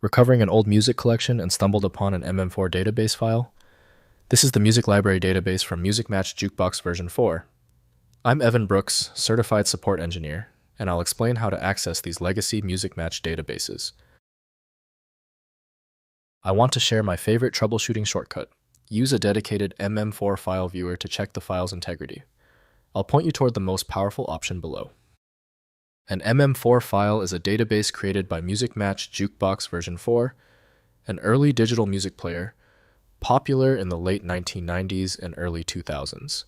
Recovering an old music collection and stumbled upon an MM4 database file? This is the music library database from MusicMatch Jukebox version 4. I'm Evan Brooks, Certified Support Engineer, and I'll explain how to access these legacy MusicMatch databases. I want to share my favorite troubleshooting shortcut. Use a dedicated MM4 file viewer to check the file's integrity. I'll point you toward the most powerful option below. An MM4 file is a database created by MusicMatch Jukebox version 4, an early digital music player, popular in the late 1990s and early 2000s.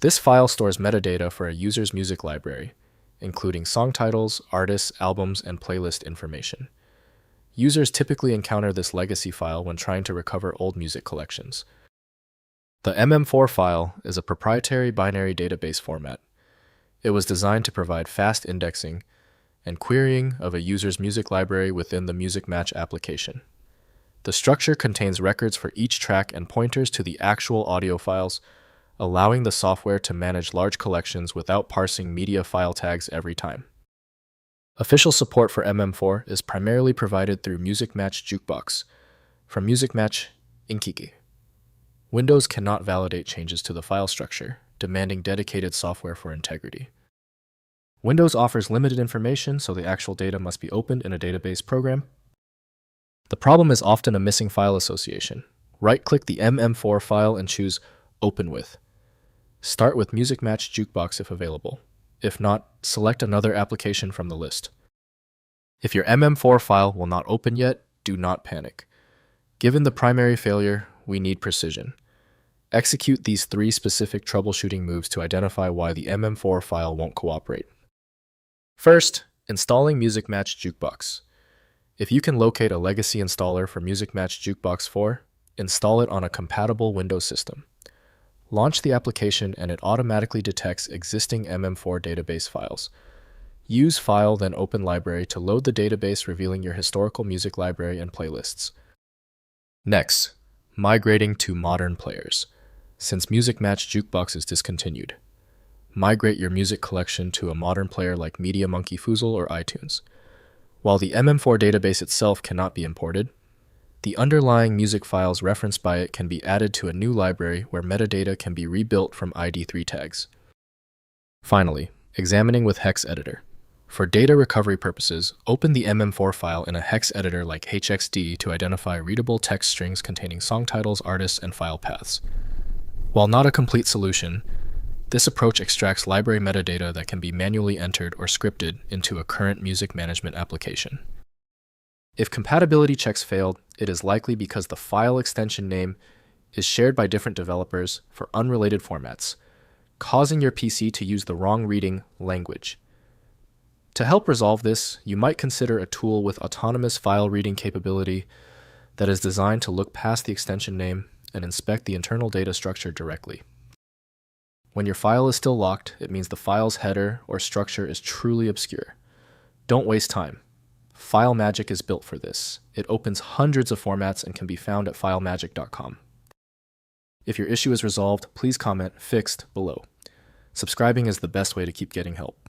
This file stores metadata for a user's music library, including song titles, artists, albums, and playlist information. Users typically encounter this legacy file when trying to recover old music collections. The MM4 file is a proprietary binary database format. It was designed to provide fast indexing and querying of a user's music library within the MusicMatch application. The structure contains records for each track and pointers to the actual audio files, allowing the software to manage large collections without parsing media file tags every time. Official support for MM4 is primarily provided through MusicMatch Jukebox from MusicMatch Inkiki. Windows cannot validate changes to the file structure, demanding dedicated software for integrity. Windows offers limited information, so the actual data must be opened in a database program. The problem is often a missing file association. Right-click the MM4 file and choose Open With. Start with MusicMatch Jukebox if available. If not, select another application from the list. If your MM4 file will not open yet, do not panic. Given the primary failure, we need precision. Execute these 3 specific troubleshooting moves to identify why the MM4 file won't cooperate. First, installing MusicMatch Jukebox. If you can locate a legacy installer for MusicMatch Jukebox 4, install it on a compatible Windows system. Launch the application and it automatically detects existing MM4 database files. Use File, then Open Library to load the database, revealing your historical music library and playlists. Next, migrating to modern players. Since MusicMatch Jukebox is discontinued, migrate your music collection to a modern player like Media Monkey Foozle or iTunes. While the MM4 database itself cannot be imported, the underlying music files referenced by it can be added to a new library where metadata can be rebuilt from ID3 tags. Finally, examining with Hex Editor. For data recovery purposes, open the MM4 file in a Hex editor like HXD to identify readable text strings containing song titles, artists, and file paths. While not a complete solution, this approach extracts library metadata that can be manually entered or scripted into a current music management application. If compatibility checks failed, it is likely because the file extension name is shared by different developers for unrelated formats, causing your PC to use the wrong reading language. To help resolve this, you might consider a tool with autonomous file reading capability that is designed to look past the extension name and inspect the internal data structure directly. When your file is still locked, it means the file's header or structure is truly obscure. Don't waste time. FileMagick is built for this. It opens hundreds of formats and can be found at filemagick.com. If your issue is resolved, please comment "Fixed" below. Subscribing is the best way to keep getting help.